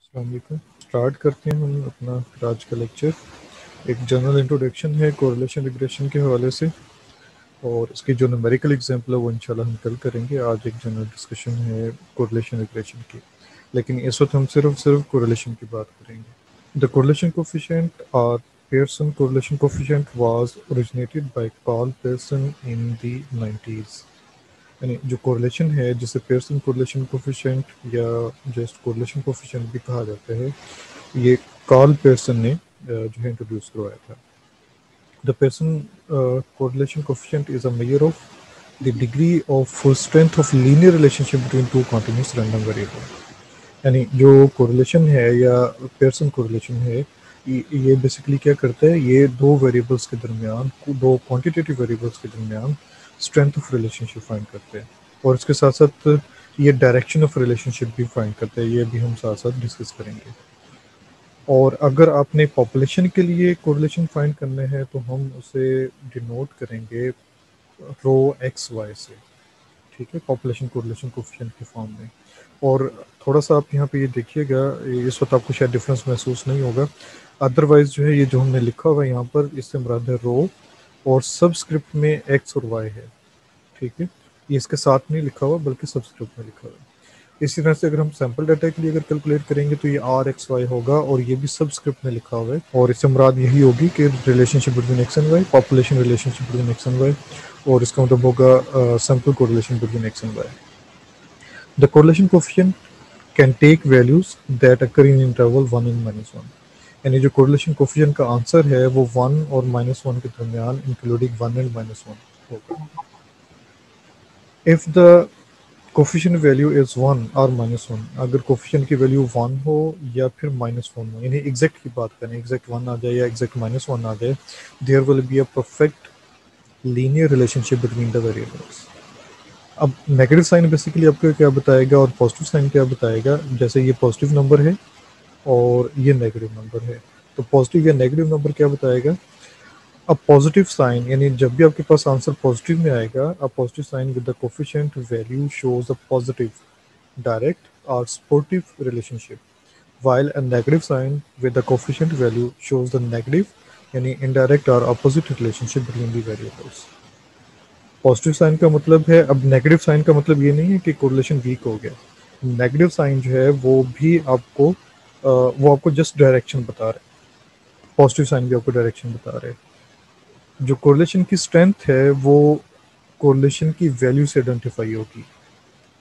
अस्सलाम वालेकुम। स्टार्ट करते हैं हम अपना आज का लेक्चर। एक जनरल इंट्रोडक्शन है कोरिलेशन रिग्रेशन के हवाले से, और इसकी जो न्यूमेरिकल एग्जांपल है वो इंशाल्लाह हम कल करेंगे। आज एक जनरल डिस्कशन है कोरिलेशन रिग्रेशन की, लेकिन इस वक्त हम सिर्फ कोरिलेशन की बात करेंगे। द कोरिलेशन कोफिशिएंट और Pearson correlation coefficient was originated by Karl Pearson in the 90s। यानी जो कोरिलेशन है जिसे पेयरसन कोरिलेशन कोफिशिएंट या जस्ट कोरिलेशन कोफिशिएंट भी कहा जाता है, ये कार्ल पेयरसन ने जो है इंट्रोड्यूस करवाया था। The Pearson correlation coefficient is a measure of the degree of strength of linear relationship between two continuous random variable. यानी जो कोरिलेशन है या पेयरसन कोरिलेशन है, ये बेसिकली क्या करता है, ये दो वेरिएबल्स के दरमियान, दो क्वांटिटेटिव वेरिएबल्स के दरमियान स्ट्रेंथ ऑफ रिलेशनशिप फाइंड करते हैं, और इसके साथ साथ ये डायरेक्शन ऑफ रिलेशनशिप भी फाइंड करते हैं। ये भी हम साथ साथ डिस्कस करेंगे। और अगर आपने पॉपुलेशन के लिए कोरिलेशन फाइंड करना है तो हम उसे डिनोट करेंगे रो एक्स वाई से, ठीक है, पॉपुलेशन कोरिलेशन कोफिशिएंट के फॉर्म में। और थोड़ा सा आप यहाँ पे ये देखिएगा, इस वक्त आपको शायद डिफरेंस महसूस नहीं होगा, अदरवाइज जो है ये जो हमने लिखा हुआ है यहाँ पर, इससे मुराद है रो, और सबस्क्रिप्ट में एक्स और वाई है, ठीक है। ये इसके साथ नहीं लिखा हुआ बल्कि सबस्क्रिप्ट में लिखा हुआ है। इसी तरह से अगर हम सैम्पल डाटा के लिए अगर कैलकुलेट करेंगे तो ये आर एक्स वाई होगा, और ये भी सबस्क्रिप्ट में लिखा हुआ है, और इससे मुराद यही होगी कि relationship between X and Y, population relationship between X and Y, और इसका मतलब होगा sample correlation between X and Y. The correlation coefficient can take values that occur in interval 1 and -1। यानी जो कोरिलेशन कोफिशिएंट का आंसर है वो 1 और -1 के दरमियान इंक्लूडिंग 1 and -1 होगा। If the coefficient value is 1 और -1, अगर कोफिशिएंट की वैल्यू 1 हो या फिर -1 हो, यानी एग्जैक्ट की बात करें, एग्जैक्ट 1 आ जाए या एग्जैक्ट -1 आ जाए, there will be a perfect linear relationship between the variables. अब नेगेटिव साइन बेसिकली आपको क्या बताएगा और पॉजिटिव साइन क्या बताएगा। जैसे ये पॉजिटिव नंबर है और ये नेगेटिव नंबर है, तो पॉजिटिव या नेगेटिव नंबर क्या बताएगा। अब पॉजिटिव साइन, यानी जब भी आपके पास आंसर पॉजिटिव में आएगा, a positive sign with the coefficient value shows a positive direct or sportive relationship, while a negative sign with the coefficient value shows the negative, यानी indirect or opposite relationship between the variables। Positive sign का मतलब है, अब negative sign का मतलब ये नहीं है कि कोरिलेशन वीक हो गया। नेगेटिव साइन जो है वो भी आपको वो आपको जस्ट डायरेक्शन बता रहे हैं, पॉजिटिव साइन भी आपको डायरेक्शन बता रहे हैं। जो कोरिलेशन की स्ट्रेंथ है वो कोरिलेशन की वैल्यू से आइडेंटिफाई होगी।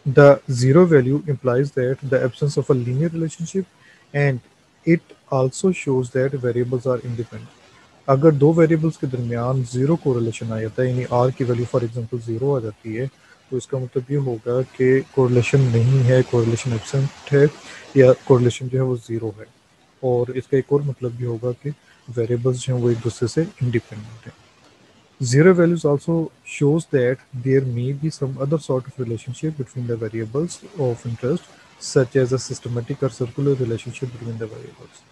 The zero value implies that the absence of a linear relationship, and it also shows that variables are independent। अगर दो वेरिएबल्स के दरमियान जीरो कोरिलेशन आ जाता है, यानी आर की वैल्यू फॉर एग्जांपल जीरो आ जाती है, तो इसका मतलब ये होगा कि कोरिलेशन नहीं है, कोरिलेशन एब्सेंट है, या कोरिलेशन जो है वो ज़ीरो है। और इसका एक और मतलब भी होगा कि वेरिएबल्स जो हैं वो एक दूसरे से इंडिपेंडेंट हैं। Zero values also shows that there may be some other sort of relationship between the variables of interest, such as a systematic or circular relationship between the variables।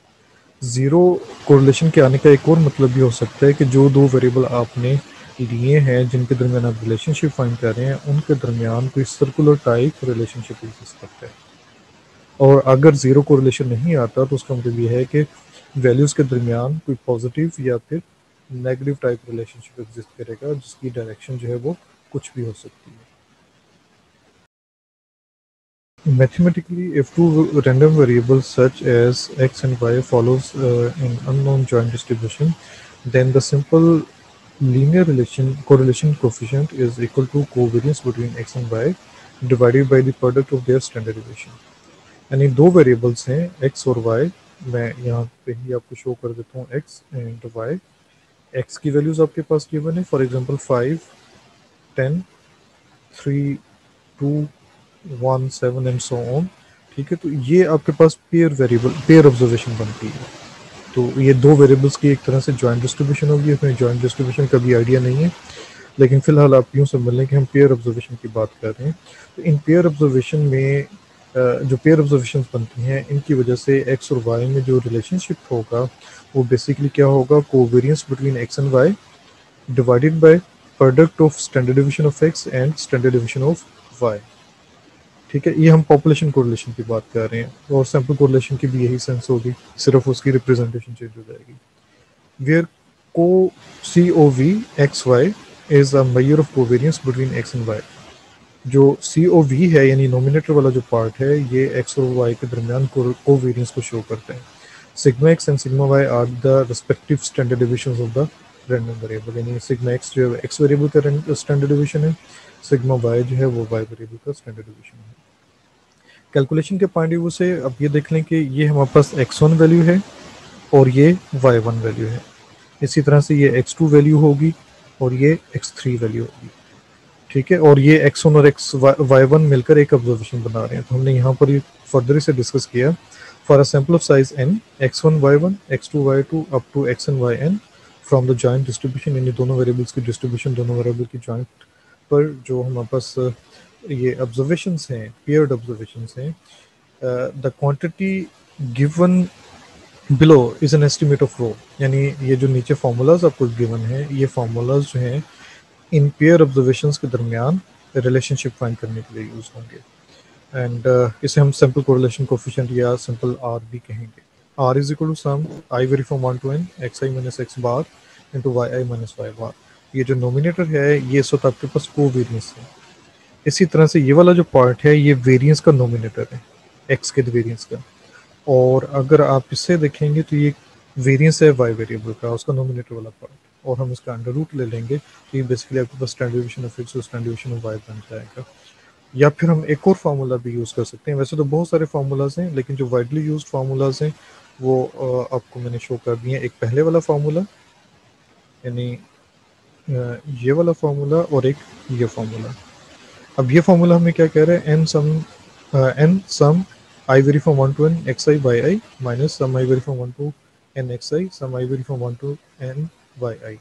Zero correlation के आने का एक और मतलब भी हो सकता है कि जो दो वेरिएबल आपने लिए हैं जिनके दरमियान आप रिलेशनशिप फाइंड कर रहे हैं, उनके दरमियान कोई सर्कुलर टाइप रिलेशनशिप एग्जिस्ट करता है। और अगर ज़ीरो कोरिलेशन नहीं आता तो उसका मतलब ये है कि वैल्यूज़ के दरमियान कोई पॉजिटिव या फिर नेगेटिव टाइप रिलेशनशिप एग्जिस्ट करेगा, जिसकी डायरेक्शन जो है वो कुछ भी हो सकती है। Mathematically, if two random variables such as x and y follows an unknown joint distribution, then the simple linear correlation coefficient is equal to covariance between x and y divided by the product of their standard deviation। यानी दो variables हैं x और y, मैं यहाँ पे ही आपको show कर देता हूँ x एंड y। x की वैल्यूज आपके पास गिवन है, for example 5, 10, 3, 2, 1, 7 and so on, ठीक है। तो ये आपके पास पेयर ऑब्जर्वेशन बनती है। तो ये दो वेरिएबल्स की एक तरह से जॉइंट डिस्ट्रीब्यूशन होगी। इसमें जॉइंट डिस्ट्रीब्यूशन का भी आइडिया नहीं है, लेकिन फिलहाल आप यूँ समझ लें कि हम पेयर ऑब्जर्वेशन की बात कर रहे हैं। तो इन पेयर ऑब्जर्वेशन में जो पेयर ऑब्जर्वेशन बनती हैं, इनकी वजह से एक्स और वाई में जो रिलेशनशिप होगा वो बेसिकली क्या होगा, covariance between X and Y divided by product of standard division of X and standard division of Y. ठीक है, ये हम पॉपुलेशन कोरिलेशन की बात कर रहे हैं और सैंपल कोरिलेशन की भी यही सेंस होगी, सिर्फ उसकी रिप्रेजेंटेशन चेंज हो जाएगी। वेयर को COV XY is a measure of covariance between x and y। जो COV है यानी नोमिनेटर वाला जो पार्ट है, ये x और y के दरमियान कोवेरियंस को शो करते हैं। Sigma x and sigma y are the respective standard division of the random variable, यानी सिग्मा x जो है x वेरिएबल का स्टैंडर्ड डिवीजन है, सिग्मा y जो है वो y वेरिएबल का स्टैंडर्ड डिवीजन है। कैलकुलेशन के पॉइंट ऑफ व्यू से अब ये देख लें कि ये हमारे पास x1 वैल्यू है और ये y1 वैल्यू है। इसी तरह से ये x2 वैल्यू होगी और ये x3 वैल्यू होगी। ठीक है, और ये x1 और y1 मिलकर एक ऑब्जर्वेशन बना रहे हैं। तो हमने यहाँ पर फर्दर इसे डिस्कस किया। For a sample of size n, x1 y1 x2 y2 up to xn yn from the joint distribution, यानी दोनों वेरिएबल्स की डिस्ट्रीब्यूशन, दोनों वेरिएबल की जॉइंट पर जो हमारे पास ये ऑब्जर्वेशंस हैं, पेयर्ड ऑब्जर्वेशंस हैं, the quantity given below is an estimate of rho, यानी ये जो नीचे फार्मूलाज आपको गिवन है, ये फार्मूलाज जो हैं इन पेयर ऑब्जर्वेशंस के दरमियान रिलेशनशिप फाइंड करने के लिए यूज होंगे। एंड इसे हम सिंपल कोरिलेशन कोफिशिएंट या सिंपल आर भी कहेंगे। R is equal to sum I vary from 1 to n xi minus x bar into yi minus y bar. ये जो नोमिनेटर है ये इस वक्त आपके पास कोवेरियंस है। इसी तरह से ये वाला जो पार्ट है ये वेरिएंस का नोमिनेटर है, x के वेरिएंस का। और अगर आप इससे देखेंगे तो ये वेरिएंस है y वेरिएबल का, उसका नोमिनेटर वाला पार्ट, और हम इसका अंडर रूट ले लेंगे तो ये बेसिकली आपके पास स्टैंडर्ड डिवीजन ऑफ x और स्टैंडर्ड डिवीजन ऑफ y बन जाएगा। या फिर हम एक और फार्मूला भी यूज़ कर सकते हैं। वैसे तो बहुत सारे फार्मूलाज हैं, लेकिन जो वाइडली यूज्ड फार्मूलाज हैं वो आपको मैंने शो कर दिए हैं। एक पहले वाला फार्मूला यानी ये वाला फार्मूला और एक ये फार्मूला। अब ये फार्मूला हमें क्या कह रहा है, n some I vary from 1 to n xi by I minus sum I vary from 1 to n xi sum I vary from 1 to n yi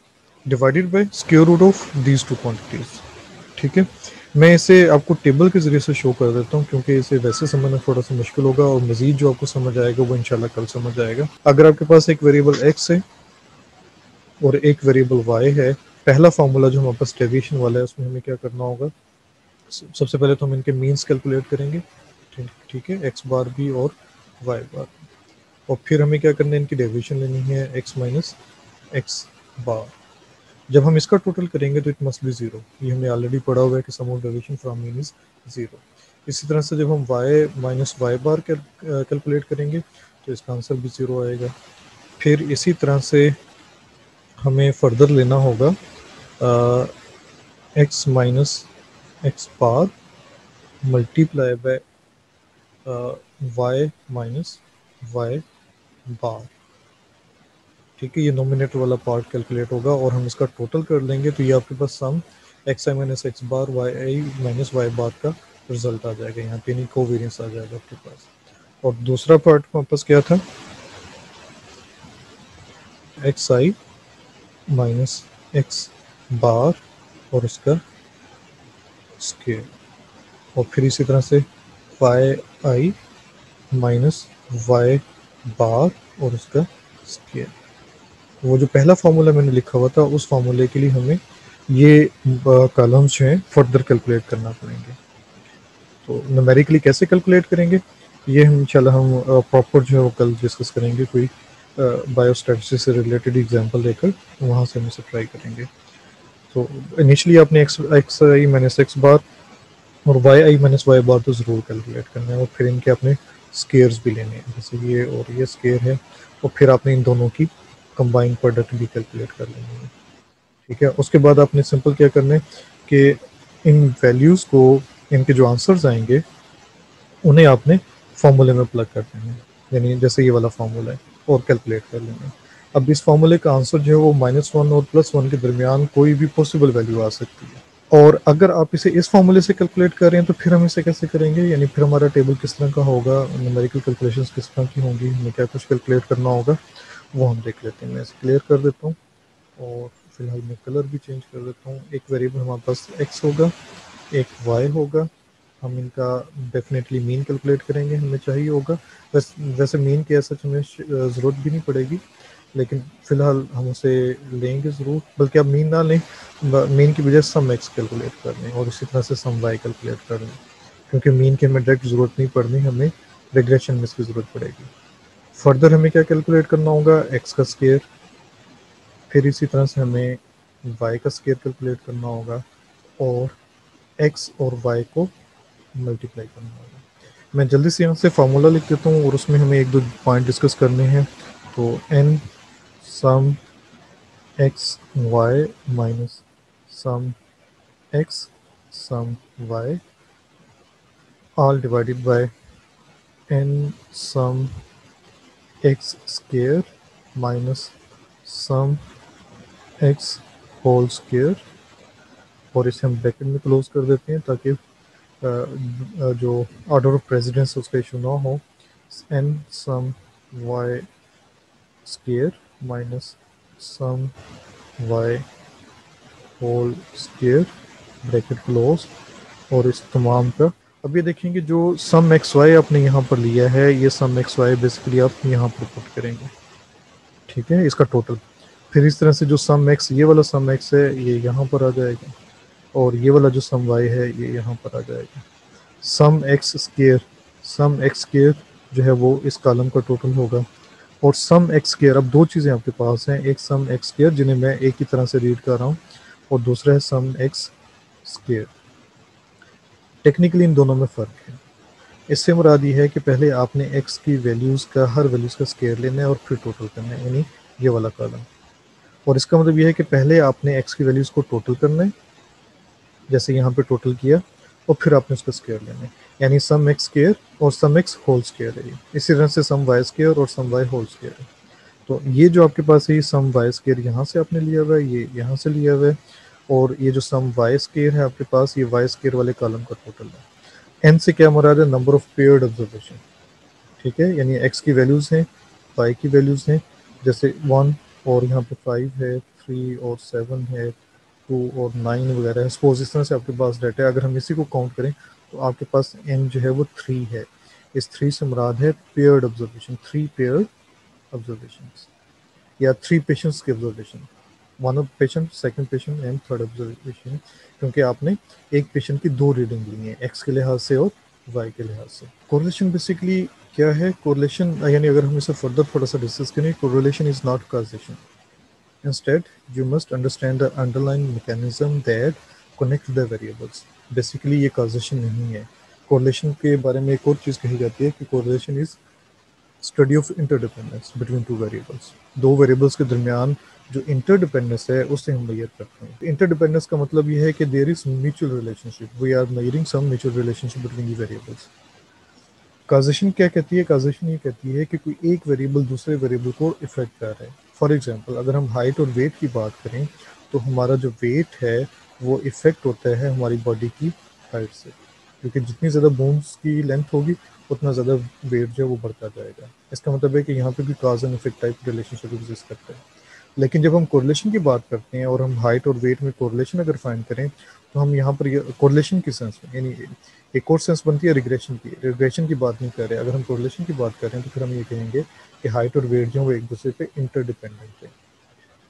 divided by square root of these two quantities। ठीक है, मैं इसे आपको table के ज़रिए से show कर देता हूँ, क्योंकि इसे वैसे समझना थोड़ा सा मुश्किल होगा और मज़ीद जो आपको समझ आएगा वो इंशाल्लाह कल समझ आएगा। अगर आपके पास एक वेरिएबल x है और एक वेरिएबल y है, पहला फार्मूला जो हमारे पास डेविएशन वाला है उसमें हमें क्या करना होगा, सबसे पहले तो हम इनके मीन्स कैलकुलेट करेंगे। ठीक है, x बार भी और y बार, और फिर हमें क्या करना है, इनकी डेविएशन लेनी है x माइनस x बार। जब हम इसका टोटल करेंगे तो इट मस्ट बी जीरो, ये हमने ऑलरेडी पढ़ा हुआ है कि sum of deviation from mean is zero. इसी तरह से जब हम y minus y bar calculate करेंगे तो इसका आंसर भी जीरो आएगा। फिर इसी तरह से हमें फर्दर लेना होगा x minus x bar multiply by y minus y बार। ठीक है, ये नोमिनेटर वाला पार्ट कैलकुलेट होगा और हम इसका टोटल कर लेंगे तो ये आपके पास सम xi माइनस x बार yi माइनस y बार का रिजल्ट आ जाएगा, यहाँ पे नहीं कोवेरियंस आ जाएगा आपके पास। और दूसरा पार्ट हमारे पास क्या था, xi माइनस x बार और इसका स्क्वायर, और फिर इसी तरह से yi माइनस y बार और इसका स्क्वायर। वो जो पहला फार्मूला मैंने लिखा हुआ था उस फार्मूले के लिए हमें ये कॉलम्स जो हैं फर्दर कैलकुलेट करना पड़ेंगे। तो न्यूमेरिकली कैसे कैलकुलेट करेंगे ये हम इंशाल्लाह हम प्रॉपर जो है वो कल डिस्कस करेंगे, कोई बायोस्टैटिस्टिक्स से रिलेटेड एग्जांपल लेकर वहाँ से हम इसे ट्राई करेंगे। तो इनिशियली आपने एक्स आई माइनस एक्स बार और वाई आई माइनस वाई बार तो ज़रूर कैलकुलेट करना है, और फिर इनके अपने स्केयर्स भी लेने हैं, जैसे ये और ये स्केयर है, और फिर आपने इन दोनों की कंबाइंड प्रोडक्ट भी कैलकुलेट कर लेनी है। ठीक है, उसके बाद आपने सिंपल क्या करना है कि इन वैल्यूज़ को, इनके जो आंसर्स आएंगे उन्हें आपने फार्मूले में प्लग कर देना है, यानी जैसे ये वाला फार्मूला है, और कैलकुलेट कर लेना है। अब इस फार्मूले का आंसर जो है वो -1 और +1 के दरमियान कोई भी पॉसिबल वैल्यू आ सकती है। और अगर आप इसे इस फार्मूले से कैलकुलेट कर रहे हैं तो फिर हम इसे कैसे करेंगे, यानी फिर हमारा टेबल किस तरह का होगा, न्यूमेरिकल कैलकुलेशंस किस तरह की होंगी, हमें क्या कुछ कैलकुलेट करना होगा वो हम देख लेते हैं। मैं इसे क्लियर कर देता हूँ और फिलहाल मैं कलर भी चेंज कर देता हूँ। एक वेरिएबल हमारे पास x होगा, एक y होगा, हम इनका डेफिनेटली मीन कैलकुलेट करेंगे, हमें चाहिए होगा। वैसे मीन की ऐसा हमें ज़रूरत भी नहीं पड़ेगी, लेकिन फ़िलहाल हम उसे लेंगे ज़रूर, बल्कि आप मीन ना लें, मीन की वजह से सम x कैलकुलेट कर लें और इसी तरह से सम y कैलकुलेट कर लें। क्योंकि मीन की हमें डायरेक्ट ज़रूरत नहीं पड़नी, हमें रिग्रेशन में इसकी ज़रूरत पड़ेगी। फर्दर हमें क्या कैलकुलेट करना होगा, एक्स का स्केयर, फिर इसी तरह से हमें वाई का स्केयर कैलकुलेट करना होगा और एक्स और वाई को मल्टीप्लाई करना होगा। मैं जल्दी से यहाँ से फार्मूला लिख देता हूँ और उसमें हमें एक दो पॉइंट डिस्कस करने हैं। तो N sum X Y minus sum X sum Y all divided by n sum x square minus sum x whole square, और इसे हम ब्रैकेट में क्लोज कर देते हैं ताकि जो ऑर्डर ऑफ प्रेसिडेंस उसका इशू ना हो। n sum y square minus sum y whole square bracket close, और इस तमाम का अब ये देखेंगे जो सम एक्स वाई आपने यहाँ पर लिया है, ये सम एक्स वाई बेसिकली आप यहाँ पर पुट करेंगे, ठीक है, इसका टोटल। फिर इस तरह से जो सम एक्स, ये वाला सम एक्स है ये यहाँ पर आ जाएगा, और ये वाला जो सम वाई है ये यहाँ पर आ जाएगा। सम एक्स स्केयर जो है वो इस कॉलम का टोटल होगा, और सम एक्स स्केयर, अब दो चीज़ें आपके पास हैं, एक सम एक्स स्केयर जिन्हें मैं एक ही तरह से रीड कर रहा हूँ, और दूसरा है सम एक्स स्केयर। टेक्निकली इन दोनों में फ़र्क है। इससे मुराद ये है कि पहले आपने x की वैल्यूज़ का, हर वैल्यूज़ का स्केयर लेना है और फिर टोटल करना है, यानी ये वाला कॉलम। और इसका मतलब ये है कि पहले आपने x की वैल्यूज़ को टोटल करना है, जैसे यहाँ पे टोटल किया, और फिर आपने उसका स्केयर लेना है, यानी सम x स्केयर और सम x होल स्केयर है। इसी तरह से सम y स्केयर और सम y होल स्केयर है। तो ये जो आपके पास है ये सम y स्केयर यहाँ से आपने लिया हुआ है, ये यहाँ से लिया हुआ है, और ये जो सम y स्केयर है आपके पास, ये y स्केयर वाले कॉलम का टोटल है। n से क्या मुराद है, नंबर ऑफ पेयर्ड ऑब्जर्वेशन, ठीक है, यानी x की वैल्यूज़ हैं, y की वैल्यूज़ हैं, जैसे 1 और यहाँ पे 5 है, 3 और 7 है, 2 और 9 वगैरह है। सपोज इस तरह से आपके पास डाटा है, अगर हम इसी को काउंट करें तो आपके पास n जो है वो 3 है। इस 3 से मुराद है पेयर्ड ऑब्जर्वेशन, 3 पेयर्ड ऑब्जर्वेशन, या 3 पेशेंट्स के observation, one patient, second patient and third observation, क्योंकि आपने एक पेशेंट की दो रीडिंग ली है, एक्स के लिहाज से और वाई के लिहाज से। कोरिलेशन बेसिकली क्या है, कोरिलेशन यानी अगर हम इसे फर्दर थोड़ा सा डिस्कस करें, correlation is not causation, instead you must understand the underlying mechanism that connect the variables. Basically ये कॉजेशन नहीं है। कोरिलेशन के बारे में एक और चीज़ कही जाती है कि correlation is study of interdependence between two variables. दो वेरिएबल्स के दरमियान जो इंटरडिपेंडेंस है उससे हम मेजर करते हैं। इंटरडिपेंडेंस का मतलब ये है कि there is mutual relationship, we are measuring some mutual relationship between the variables. Causation क्या कहती है, कॉजेशन ये कहती है कि कोई एक वेरिएबल दूसरे वेरिएबल को इफेक्ट कर रहा है। फॉर एग्जांपल अगर हम हाइट और वेट की बात करें तो हमारा जो वेट है वो इफेक्ट होता है हमारी बॉडी की हाइट से, क्योंकि जितनी ज़्यादा बोन्स की लेंथ होगी उतना ज़्यादा वेट जो है वो बढ़ता जाएगा। इसका मतलब है कि यहाँ पे भी cause and effect type relationship exist करता है। लेकिन जब हम कोरिलेशन की बात करते हैं और हम हाइट और वेट में कोरिलेशन अगर फाइंड करें तो हम यहाँ पर कोरिलेशन की सेंस में, यानी एक और सेंस बनती है रिग्रेशन की, रिग्रेशन की बात नहीं कर रहे। अगर हम कोरिलेशन की बात कर रहे हैं तो फिर हम ये कहेंगे कि हाइट और वेट जो है वो एक दूसरे पे इंटरडिपेंडेंट है,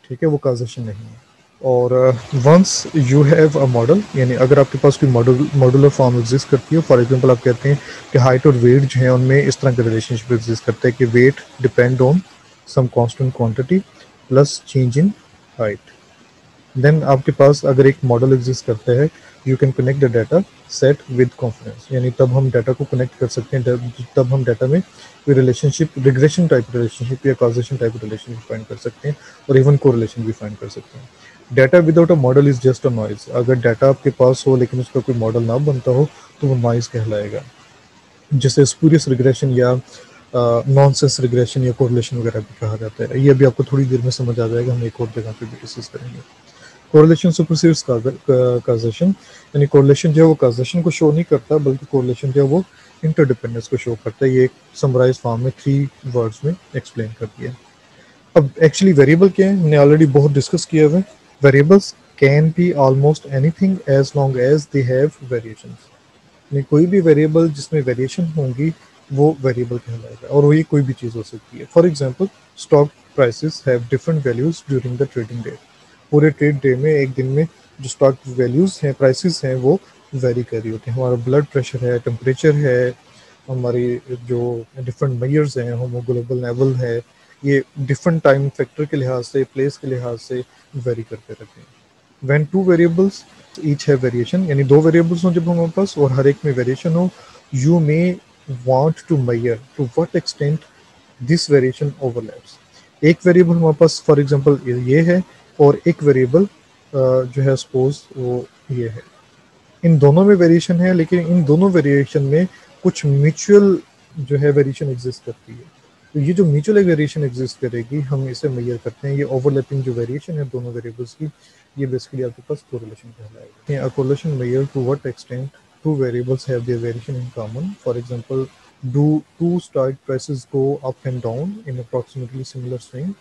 ठीक है, वो कॉजेशन नहीं है। और once you have a model, यानी अगर आपके पास कोई मॉडुलर फॉर्म एग्जिस्ट करती है, फॉर एग्जांपल आप कहते हैं कि हाइट और वेट जो है उनमें इस तरह का रिलेशनशिप एग्जिस्ट करता है कि weight depend on some constant quantity plus change in height, then आपके पास अगर एक मॉडल एग्जिस्ट करता है, you can connect the data set with confidence, यानी तब हम डाटा को कनेक्ट कर सकते हैं, तब हम डाटा में कोई रिलेशनशिप, रिग्रेशन टाइप रिलेशनशिप या कॉजेशन टाइप रिलेशनशिप फाइंड कर सकते हैं, और इवन कोरिलेशन भी फाइंड कर सकते हैं। Data without a model is just a noise. अगर डाटा आपके पास हो लेकिन उसका कोई मॉडल ना बनता हो तो वो नॉइज कहलाएगा, जिसे स्पूरियस रिग्रेशन या नॉनसेंस रिग्रेशन या कोरिलेशन वगैरह भी कहा जाता है। ये भी आपको थोड़ी देर में समझ आ जाएगा, हम एक और जगह पे भी डिस्कस करेंगे। कोरिलेशन सुपरसीड्स कॉजेशन, यानी कोरिलेशन जो है वो कॉजेशन को शो नहीं करता, बल्कि कोरिलेशन जो है वो इंटरडिपेंडेंस को शो करता है। ये एक समराइज फॉर्म में 3 वर्ड्स में एक्सप्लेन कर दिया। अब एक्चुअली वेरिएबल क्या है, हमने ऑलरेडी बहुत डिस्कस किया हुआ है। Variables can be almost anything as long as they have variations, यानी कोई भी वेरिएबल जिसमें वेरिएशन होंगी वो वेरिएबल कहलाएगा, और वो ये कोई भी चीज़ हो सकती है। For example stock prices have different values during the trading day. पूरे ट्रेड डे में, एक दिन में जो स्टॉक वैल्यूज हैं, प्राइसेस हैं, वो वेरी कर रही होती हैं। हमारा ब्लड प्रेशर है, टेम्परेचर है, हमारी जो डिफरेंट मेजर्स हैं, होमोग्लोबल लेवल है, ये डिफरेंट टाइम फैक्टर के लिहाज से, प्लेस के लिहाज से वेरी करते रहते हैं। व्हेन टू वेरिएबल्स ईच है वेरिएशन, यानी दो वेरिएबल्स हो जब हमारे पास और हर एक में वेरिएशन हो, you may want to measure to what extent this variation overlaps. एक वेरिएबल हमारे पास फॉर एग्जांपल ये है और एक वेरिएबल जो है सपोज वो ये है। इन दोनों में वेरिएशन है, लेकिन इन दोनों वेरिएशन में कुछ म्यूचुअल जो है वेरिएशन एग्जिस्ट करती है। तो ये जो म्यूचुअल वेरिएशन एग्जिस्ट करेगी, हम इसे मेजर करते हैं। ये ओवरलैपिंग जो वेरिएशन है दोनों वेरिएबल्स की, ये बेसिकली आपके पास कोरिलेशन कहलाएगा। A correlation measure to what extent two variables have their variation in common. For example, do two strike prices go up and down in approximately similar swing?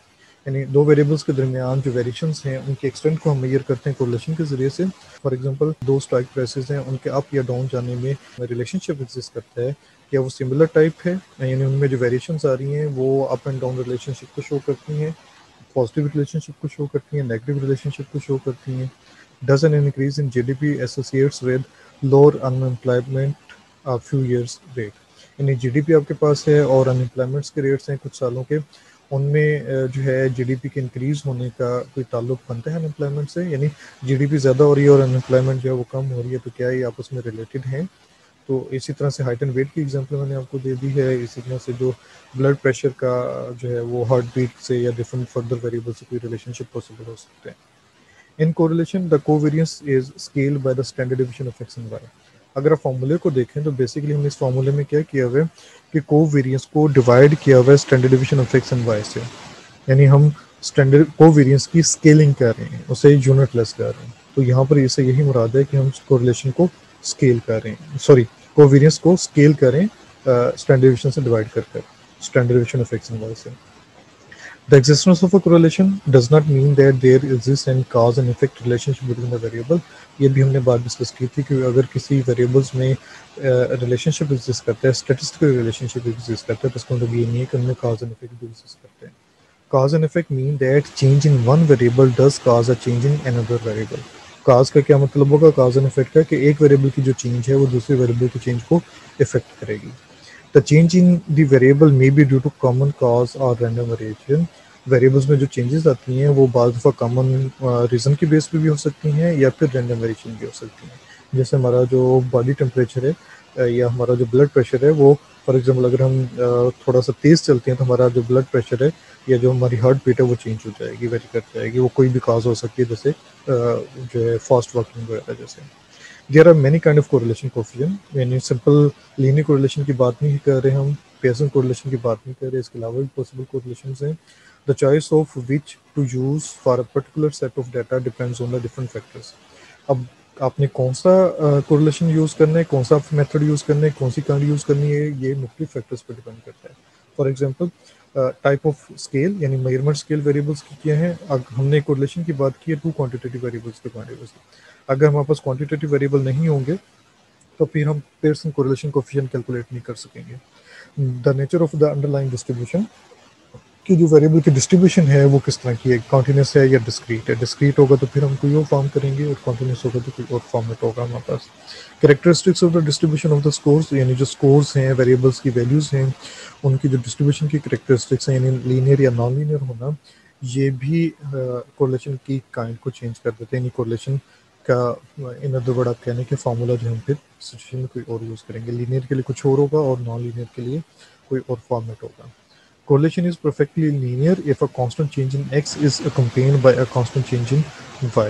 यानी दो variables के दरमियान जो वेरिएशंस हैं उनके एक्सटेंट को हम मेजर करते हैं कोरिलेशन के जरिए से। फॉर एग्जांपल, दो स्ट्राइक प्राइसेस हैं, उनके अप या डाउन जाने में रिलेशनशिप एग्जिस्ट करता है, या वो सिमिलर टाइप है, यानी उनमें जो वेरिएशंस आ रही हैं वो अप एंड डाउन रिलेशनशिप को शो करती हैं, पॉजिटिव रिलेशनशिप को शो करती हैं, नेगेटिव रिलेशनशिप को शो करती हैं। Does an increase in GDP associates with lower unemployment a few years rate? यानी GDP आपके पास है और अनएम्प्लॉयमेंट्स के रेट्स हैं कुछ सालों के, उनमें जो है GDP के इंक्रीज होने का कोई ताल्लुक बनता है अनएम्प्लॉयमेंट से? यानी GDP ज़्यादा हो रही है और अनएम्प्लॉयमेंट जो है वो कम हो रही है, तो क्या ये आपस में रिलेटेड हैं? तो इसी तरह से हाइट एंड वेट की एग्जांपल मैंने आपको दे दी है। इसी तरह से जो ब्लड प्रेशर का जो है वो हार्ट बीट से या डिफरेंट फर्दर वेरिएबल से कोई रिलेशनशिप पॉसिबल हो सकते हैं। In correlation the covariance is scaled by the standard division of X and Y. अगर आप फॉर्मूले को देखें तो बेसिकली हमने इस फॉर्मूले में क्या किया हुआ है कि कोवेरियंस को डिवाइड किया हुआ है standard division of X and Y से, यानी हम स्टैंडर्ड कोवेरियंस की स्केलिंग कर रहे हैं, उसे यूनिट लेस कर रहे हैं। तो यहाँ पर इससे यही मुराद है कि हम कोरिलेशन को स्केल कर रहे हैं, सॉरी कोवेरियंस को स्केल करें स्टैंडर्ड डिवीजन से डिवाइड कर standard division of X and Y से। The existence of a correlation does not mean that there exists any cause and effect relationship between the variable. ये भी हमने बात discuss की थी कि अगर किसी वेरिएबल्स में रिलेशनशिप एग्जिस्ट करता है, स्टैटिस्टिकल रिलेशनशिप एग्जिस्ट करता है, तो इसका मतलब ये नहीं है कि उनमें cause and effect भी एग्जिस्ट करते हैं। Cause and effect mean that change in one variable does cause a change in another variable. Cause का क्या मतलब होगा? Cause and effect का कि एक वेरिएबल की जो चेंज है वो दूसरे वेरिएबल की चेंज को इफेक्ट करेगी। The change in the variable may be due to common cause or random variation. Variables में जो चेंजेस आती हैं वो बाद दफ़ा कॉमन रीज़न की बेस पे भी हो सकती हैं या फिर रैंडम वेरिएशन भी हो सकती हैं। जैसे हमारा जो बॉडी टेम्परेचर है या हमारा जो ब्लड प्रेशर है, वो फॉर एग्जांपल अगर हम थोड़ा सा तेज़ चलते हैं तो हमारा जो ब्लड प्रेशर है या जो हमारी हार्ट बीट है वो चेंज हो जाएगी, वेरी कर जाएगी। वो कोई भी काज हो सकती है, जैसे जो है फास्ट वॉकिंग वगैरह जैसे। There are many kind of correlation coefficient, यानी सिंपल लीनियर कोरिलेशन की बात नहीं कर रहे हम, पेयरसन कोरिलेशन की बात नहीं कर रहे, इसके अलावा भी पॉसिबल कोरिलेशंस हैं। The choice of which to use for a particular set of data depends on the different factors. अब आपने कौन सा कोरिलेशन यूज़ करना है, कौन सा मेथड यूज़ करना है, कौन सी काइंड यूज़ करनी है, ये मुख्तलिफ फैक्टर्स पर डिपेंड करता है। For example type of scale, यानी मेजरमेंट स्केल वेरिएबल्स की क्या है। हमने कोरिलेशन की बात की है टू क्वांटिटेटिव वेरिएबल्स के बारे में। अगर हमारे पास क्वांटिटेटिव वेरिएबल नहीं होंगे तो फिर हम पियर्सन कोरिलेशन कोफिशिएंट कैलकुलेट नहीं कर सकेंगे। The nature of the underlying distribution, कि जो वेरिएबल की डिस्ट्रीब्यूशन है वो किस तरह की है, कॉन्टिन्यूस है या डिस्क्रीट है। डिस्क्रीट होगा तो फिर हम कोई और फॉर्म करेंगे और कॉन्टिन्यूस होगा तो कोई और फॉर्मेट होगा हमारे पास। Characteristics of the distribution of the scores, यानी जो स्कोर्स हैं, वेरिएबल्स की वैल्यूज़ हैं, उनकी जो डिस्ट्रीब्यूशन की कैरेक्टरिस्टिक्स हैं, यानी लीनियर या नॉन लीनियर होना, ये भी कोरिलेशन की काइंड को चेंज कर देते हैं। यानी कोरिलेशन का इन अदर वर्ड आप कहने के फार्मूला जो हम फिर सिचुएशन में कोई और यूज़ करेंगे। लीनियर के लिए कुछ और होगा और नॉन लीनियर के लिए कोई और फॉर्मेट होगा। Correlation is perfectly linear if a constant change in x is accompanied by a constant change in y.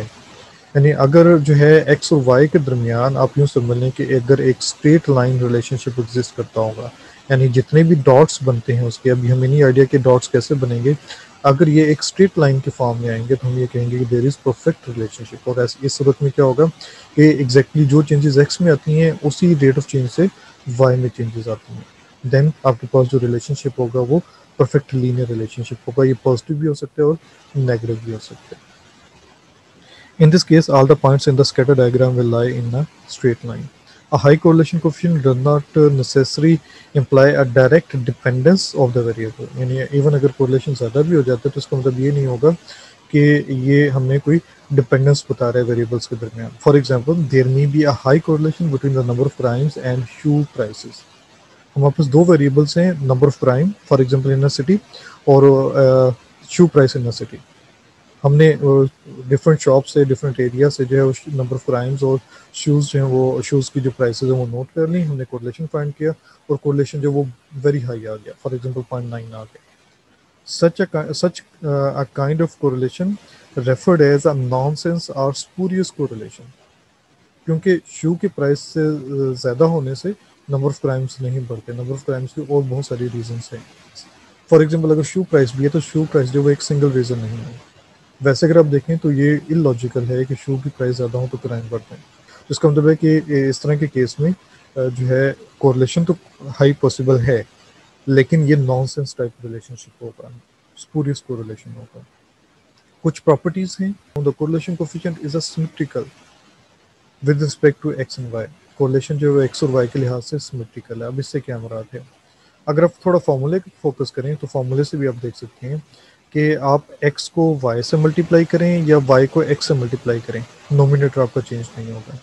यानी अगर जो है x और y के दरमियान आप यूँ समझ लें कि अगर एक स्ट्रेट लाइन रिलेशनशिप एग्जिस्ट करता होगा, यानी जितने भी डॉट्स बनते हैं उसके, अभी हमें नहीं आइडिया कि डॉट्स कैसे बनेंगे, अगर ये एक स्ट्रेट लाइन के फॉर्म में आएंगे तो हम ये कहेंगे कि देयर इज़ परफेक्ट रिलेशनशिप। और इस सूरत में क्या होगा कि एग्जैक्टली जो चेंजेस x में आती हैं उसी रेट ऑफ चेंज से y में चेंजेस आती हैं। देन आपके पास जो रिलेशनशिप होगा वो परफेक्ट लीनियर रिलेशनशिप होगा। ये पॉजिटिव भी हो सकता है और नेगेटिव भी हो सकता है। In this case, all the points in the scatter diagram will lie in a straight line. A high correlation coefficient does not necessarily imply a direct dependence of the variable. यानी even अगर correlation ज़्यादा भी हो जाता है तो इसका मतलब ये नहीं होगा कि ये हमें कोई डिपेंडेंस बता रहा है वेरिएबल्स के दरमियान। For example, there may be a high correlation between the number of crimes and shoe prices. हमारे पास दो वेरिएबल्स हैं, number of crime for example in a city और shoe price in a city. हमने different shop से, different area से जो है नंबर ऑफ क्राइम्स और शूज़ जो हैं, वो शूज़ की जो प्राइसेस हैं वो नोट कर ली, हमने कोरिलेशन फाइंड किया और कोरिलेशन जो वो वेरी हाई आ गया, फॉर एग्जांपल 0.9 आ गया। Such a kind of correlation referred as a nonsense or spurious correlation, क्योंकि शू की प्राइस से ज़्यादा होने से नंबर ऑफ क्राइम्स नहीं बढ़ते। नंबर ऑफ क्राइम्स की और बहुत सारी रीजंस हैं। फॉर एग्जांपल, अगर शू प्राइस भी है तो शू प्राइस जो वो एक सिंगल रीज़न नहीं है। वैसे अगर आप देखें तो ये इलॉजिकल है कि शू की प्राइस ज़्यादा हो तो क्राइम बढ़ते हैं। तो इसका मतलब है कि इस तरह के केस में जो है कोरिलेशन तो हाई पॉसिबल है, लेकिन ये नॉनसेंस टाइप रिलेशनशिप होगा, स्पूरियस कोरिलेशन होगा। कुछ प्रॉपर्टीज हैं। The correlation coefficient is a symmetrical with respect to X and Y. Correlation जो है एक्स और वाई के लिहाज से सिमेट्रिकल है। अब इससे क्या मुराद है? अगर आप थोड़ा फॉर्मूले को फोकस करें तो फॉर्मूले से भी आप देख सकते हैं कि आप x को y से मल्टीप्लाई करें या y को x से मल्टीप्लाई करें, नोमिनेटर आपका चेंज नहीं होगा।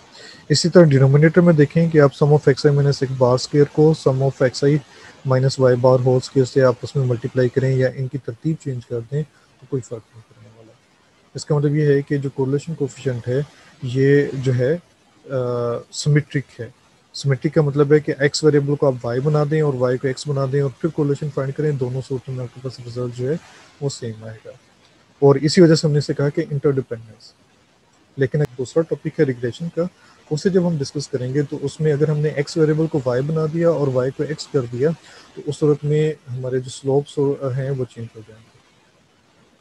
इसी तरह डिनोमिनेटर में देखें कि आप sum of X I minus एक बार स्केयर को sum of X I minus Y bar whole square से आप उसमें मल्टीप्लाई करें या इनकी तरतीब चेंज कर दें तो कोई फ़र्क नहीं पड़ने वाला। इसका मतलब ये है कि जो कोरिलेशन कोएफिशिएंट है ये जो है सिमेट्रिक है। सिमेट्रिक का मतलब है कि एक्स वेरिएबल को आप वाई बना दें और वाई को एक्स बना दें और फिर कोरिलेशन फाइंड करें, दोनों सूत्रों में आपके पास रिजल्ट जो है वो सेम आएगा। और इसी वजह से हमने इसे कहा कि इंटरडिपेंडेंस। लेकिन एक दूसरा टॉपिक है रिग्रेशन का, उसे जब हम डिस्कस करेंगे तो उसमें अगर हमने एक्स वेरिएबल को वाई बना दिया और वाई को एक्स कर दिया तो उस सूरत में हमारे जो स्लोप्स हैं वो चेंज हो जाएंगे।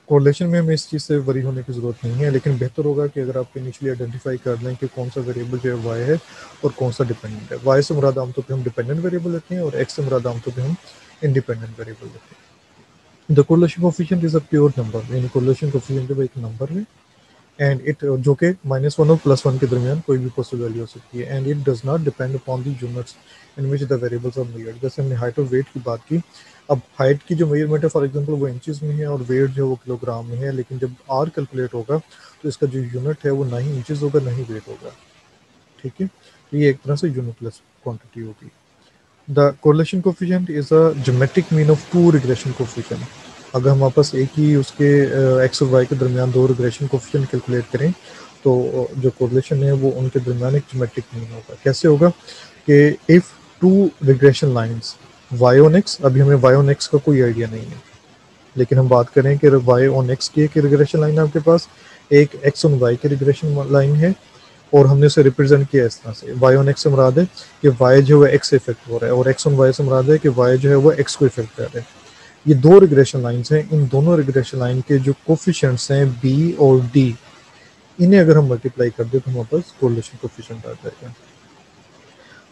कोरिलेशन में हमें इस चीज़ से वरी होने की ज़रूरत नहीं है, लेकिन बेहतर होगा कि अगर आप इनिशियली आइडेंटिफाई कर लें कि कौन सा वेरिएबल जो है वाई है और कौन सा डिपेंडेंट है। वाई से मुराद आमतौर पे हम डिपेंडेंट वेरिएबल लेते हैं और एक्स से मुराद आमतौर पे हम इंडिपेंडेंट वेरिएबल लेते हैं। The correlation coefficient is a pure number, यानी कोरिलेशन कोएफिशिएंट जो एक नंबर है एंड इट जो कि -1 और +1 के दरमियान कोई भी पॉसिबल वैल्यू हो सकती है। And it does not depend upon the units in which the variables are measured. जैसे हमने हाइट और वेट की बात की, अब हाइट की जो मेजरमेंट है फॉर एग्जांपल वो इंचेस में है और वेट जो है वो किलोग्राम में है, लेकिन जब आर कैलकुलेट होगा तो इसका जो यूनिट है वो ना ही इंचेस होगा ना ही वेट होगा। ठीक है, तो ये एक तरह से यूनिटलेस क्वांटिटी होगी। The correlation coefficient is a geometric mean of two regression coefficient. अगर हम वापस एक ही उसके एक्स और वाई के दरमियान दो रिग्रेशन कोएफिशिएंट कैलकुलेट करें तो जो कोरिलेशन है वो उनके दरमियान एक ज्योमेट्रिक मीन होगा। कैसे होगा कि if two regression lines Y on X, अभी हमें वाई ऑन एक्स का कोई आइडिया नहीं है, लेकिन हम बात करें कि वाई ऑन एक्स की एक रिग्रेशन लाइन है आपके पास, एक एक्स ऑन वाई की रिग्रेशन लाइन है और हमने उसे रिप्रेजेंट किया इस तरह से। वाई ऑन एक्स से मुराद है कि वाई जो है एक्स से इफेक्ट हो रहा है और एक्स ऑन वाई से मुराद है कि वाई जो है वो एक्स को इफेक्ट कर रहा है। ये दो रिग्रेशन लाइंस हैं, इन दोनों रिग्रेशन लाइन के जो कोफिशिएंट्स हैं बी और डी, इन्हें अगर हम मल्टीप्लाई कर दें तो हमारे पास कोरिलेशन कोफिशिएंट आ जाएगा।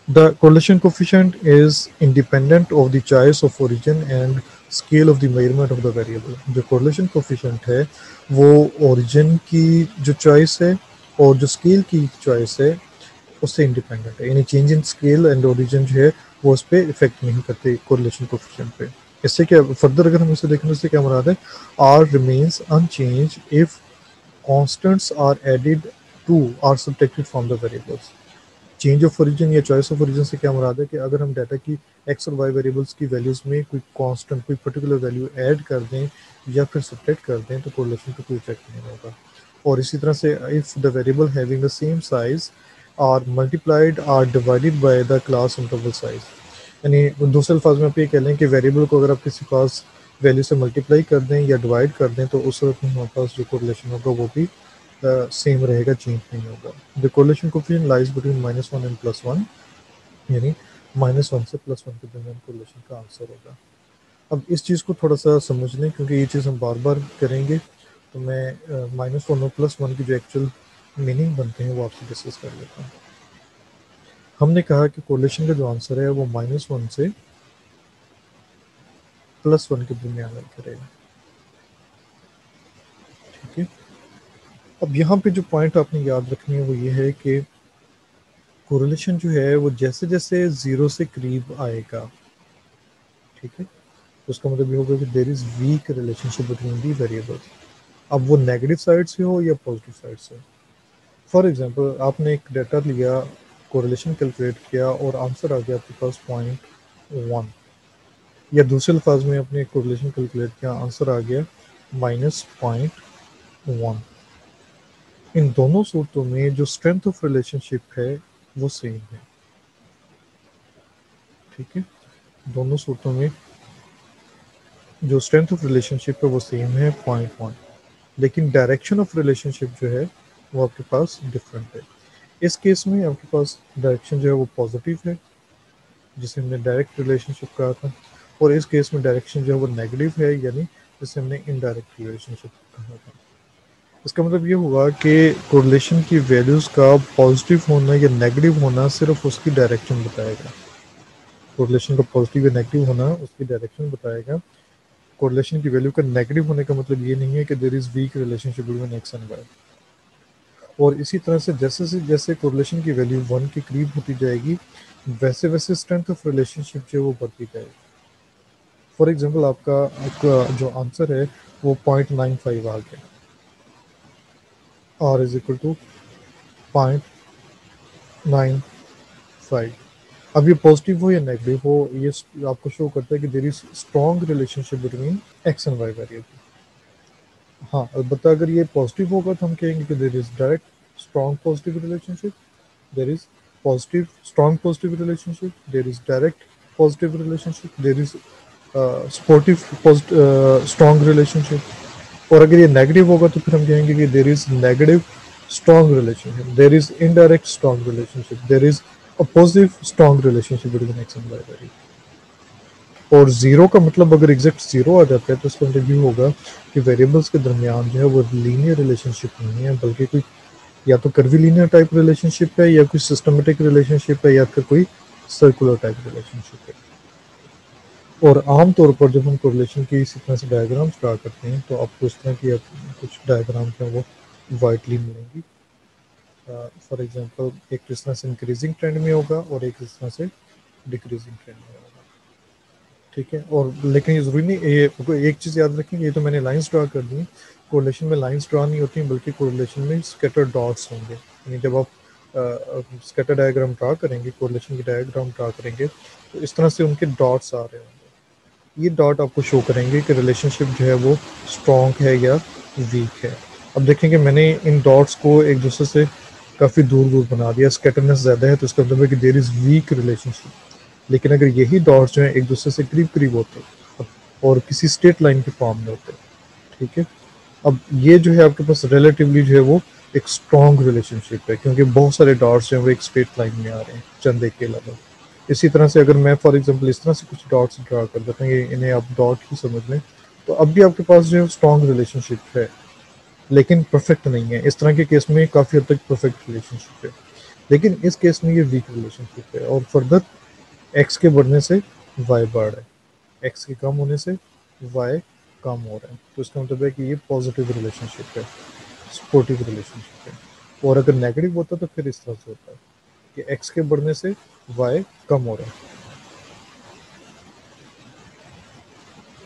The correlation coefficient is independent of the choice of origin and scale of the measurement of the variable। जो correlation coefficient है वो origin की जो choice है और जो scale की choice है उससे independent है, यानी change in scale and origin जो है वो उस पर इफेक्ट नहीं करते correlation coefficient पे। इससे क्या फर्दर अगर हम इसे देखें तो इससे क्या मुराद है, R remains unchanged if constants are added to or subtracted from the variables। Change of origin या चॉइस ऑफ ओरिजिन से क्या मुराद है कि अगर हम डाटा की एक्स और वाई वेरिएबल्स की वैल्यूज़ में कोई कांस्टेंट, कोई पर्टिकुलर वैल्यू ऐड कर दें या फिर सब्ट्रैक्ट कर दें तो कोरिलेशन का कोई इफेक्ट नहीं होगा। और इसी तरह से if the variable having the same size are multiplied are divided by the class interval size, यानी दूसरे अल्फाज में आप ये कह लें कि वेरिएबल को अगर आप किसी खास वैल्यू से मल्टीप्लाई कर दें या डिवाइड कर दें तो उस सूरत में हमारे पास जो कोरिलेशन होगा वो भी सेम रहेगा, चेंज नहीं होगा। The correlation coefficient lies between -1 and +1, यानी -1 से +1 के दरमियान कोरिलेशन का आंसर होगा। अब इस चीज़ को थोड़ा सा समझ लें क्योंकि ये चीज़ हम बार बार करेंगे, तो मैं -1 और +1 की जो एक्चुअल मीनिंग बनते हैं वो आपसे डिस्कस कर लेता हूँ। हमने कहा कि कोरिलेशन का जो आंसर है वो -1 से +1 के दरमियान करेगा। ठीक है, अब यहाँ पे जो पॉइंट आपने याद रखनी है वो ये है कि कोरिलेशन जो है वो जैसे जैसे ज़ीरो से करीब आएगा, ठीक है, तो उसका मतलब ये होगा कि there is weak relationship between the variables. अब वो नेगेटिव साइड से हो या पॉजिटिव साइड से। फॉर एग्जांपल आपने एक डाटा लिया, कोरिलेशन कैलकुलेट किया और आंसर आ गया आपके पास 0.1, या दूसरे अल्फाज में आपने कोरिलेशन कैलकुलेट किया, आंसर आ गया -0.1। इन दोनों सूरतों में जो स्ट्रेंथ ऑफ रिलेशनशिप है वो सेम है, ठीक है। दोनों सूरतों में जो स्ट्रेंथ ऑफ रिलेशनशिप है वो सेम है 0.1, लेकिन डायरेक्शन ऑफ रिलेशनशिप जो है वो आपके पास डिफरेंट है। इस केस में आपके पास डायरेक्शन जो है वो पॉजिटिव है, जिसे हमने डायरेक्ट रिलेशनशिप कहा था, और इस केस में डायरेक्शन जो है वो नेगेटिव है, यानी जिसे हमने इनडायरेक्ट रिलेशनशिप कहा था। इसका मतलब ये हुआ कि कोरिलेशन की वैल्यूज़ का पॉजिटिव होना या नेगेटिव होना सिर्फ उसकी डायरेक्शन बताएगा। कोरिलेशन का पॉजिटिव या नेगेटिव होना उसकी डायरेक्शन बताएगा। कोरिलेशन की वैल्यू का नेगेटिव होने का मतलब ये नहीं है कि there is weak relationship between X and Y. और इसी तरह से जैसे कोरिलेशन की वैल्यू 1 के करीब होती जाएगी, वैसे वैसे स्ट्रेंथ ऑफ रिलेशनशिप जो है वो बढ़ती जाएगी। फॉर एग्जांपल आपका जो आंसर है वो 0.95 आ गया, r इज इक्वल टू 0.95। अब ये पॉजिटिव हो या नेगेटिव हो, ये आपको शो करता है कि there is strong relationship between X and Y variable. हाँ, अलबत्ता अगर ये पॉजिटिव होगा तो हम कहेंगे कि there is direct strong positive relationship, there is positive strong positive relationship, there is direct positive relationship, there is supportive strong relationship। और अगर ये नेगेटिव होगा तो फिर हम कहेंगे कि there is negative strong relationship, there is indirect strong relationship, there is oppositive strong relationship between x and y variable। और ज़ीरो का मतलब अगर एग्जैक्ट ज़ीरो आ जाता है तो इसका मतलब ये होगा कि वेरिएबल्स के दरमियान जो है वो लीनियर रिलेशनशिप नहीं है, बल्कि कोई या तो कर्विलीनियर टाइप रिलेशनशिप है, या कोई सिस्टमेटिक रिलेशनशिप है, या फिर कोई सर्कुलर टाइप रिलेशनशिप है। और आम तौर पर जब हम कोरिलेशन की इसी तरह से डायग्राम्स ड्रा करते हैं तो आपको इस तरह की कुछ डायग्राम हैं वो वाइटली मिलेंगी। फॉर एग्जांपल एक इस तरह से इंक्रीजिंग ट्रेंड में होगा और एक इस तरह से डिक्रीजिंग ट्रेंड में होगा, ठीक है। और लेकिन ये ज़रूरी नहीं, ये एक चीज़ याद रखेंगे, ये तो मैंने लाइंस ड्रा कर दी। कोरिलेशन में लाइंस ड्रा नहीं होती, बल्कि कोरिलेशन में स्कैटर डॉट्स होंगे। यानी जब आप स्कैटर डायग्राम ड्रा करेंगे, कोरिलेशन की डायग्राम ड्रा करेंगे, तो इस तरह से उनके डॉट्स आ रहे होंगे। ये डॉट आपको शो करेंगे कि रिलेशनशिप जो है वो स्ट्रॉन्ग है या वीक है। अब देखेंगे मैंने इन डॉट्स को एक दूसरे से काफ़ी दूर दूर बना दिया, स्कैटरनेस ज़्यादा है तो इसका मतलब है कि देयर इज़ वीक रिलेशनशिप। लेकिन अगर यही डॉट्स जो है एक दूसरे से करीब करीब होते और किसी स्ट्रेट लाइन के फॉर्म में होते, ठीक है, अब ये जो है आपके पास रिलेटिवली जो है वो एक स्ट्रॉन्ग रिलेशनशिप है, क्योंकि बहुत सारे डॉट्स जो हैं वो एक स्ट्रेट लाइन में आ रहे हैं चंद एक के अलावा। इसी तरह से अगर मैं फॉर एग्जांपल इस तरह से कुछ डॉट्स ड्रा कर देता हूँ, इन्हें आप डॉट ही समझ लें, तो अब भी आपके पास जो है स्ट्रॉन्ग रिलेशनशिप है, लेकिन परफेक्ट नहीं है। इस तरह के केस में काफ़ी हद तक परफेक्ट रिलेशनशिप है, लेकिन इस केस में ये वीक रिलेशनशिप है। और फर्दर एक्स के बढ़ने से वाई बढ़ रहा है, एक्स के कम होने से वाई कम हो रहा है, तो इसका मतलब है कि ये पॉजिटिव रिलेशनशिप है, सपोर्टिव रिलेशनशिप है। और अगर नेगेटिव होता तो फिर इस तरह से होता है कि एक्स के बढ़ने से वाई कम हो रहा है,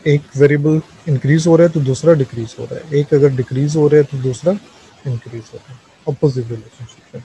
एक वेरिएबल इंक्रीज हो रहा है तो दूसरा डिक्रीज हो रहा है, एक अगर डिक्रीज हो रहा है तो दूसरा इंक्रीज हो रहा है, अपोजिट रिलेशनशिप है।